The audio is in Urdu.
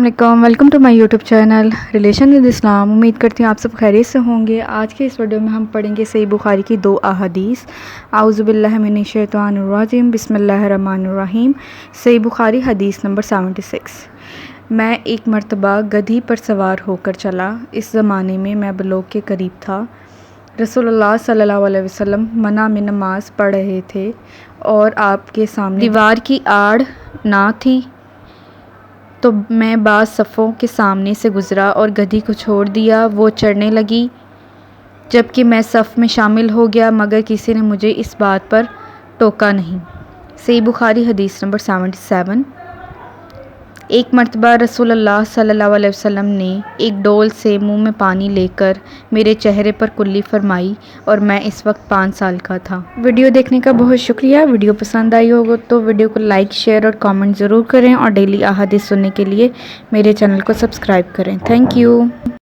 السلام علیکم، welcome to my YouTube channel relation with Islam. امید کرتی ہوں آپ سب خیریت سے ہوں گے۔ آج کے اس ویڈیو میں ہم پڑھیں گے صحیح بخاری کی 2 احادیث۔ اعوذ باللہ من الشیطان الرجیم، بسم اللہ الرحمن الرحیم۔ صحیح بخاری حدیث نمبر 76۔ میں ایک مرتبہ گدھی پر سوار ہو کر چلا۔ اس زمانے میں بلوغ کے قریب تھا۔ رسول اللہ صلی اللہ علیہ وسلم منع میں نماز پڑھ رہے تھے اور آپ کے سامنے دیوار کی آڑ نہ تھی، تو میں بعض صفوں کے سامنے سے گزرا اور گدھی کو چھوڑ دیا۔ وہ چرنے لگی جبکہ میں صف میں شامل ہو گیا، مگر کسی نے مجھے اس بات پر ٹوکا نہیں۔ صحیح بخاری حدیث نمبر 77۔ ایک مرتبہ رسول اللہ صلی اللہ علیہ وسلم نے ایک ڈول سے منہ میں پانی لے کر میرے چہرے پر کلی فرمائی اور میں اس وقت 5 سال کا تھا۔ ویڈیو دیکھنے کا بہت شکریہ۔ ویڈیو پسند آئی ہوگا تو ویڈیو کو لائک، شیئر اور کامنٹ ضرور کریں، اور ڈیلی احادیث سننے کے لیے میرے چینل کو سبسکرائب کریں۔ Thank you.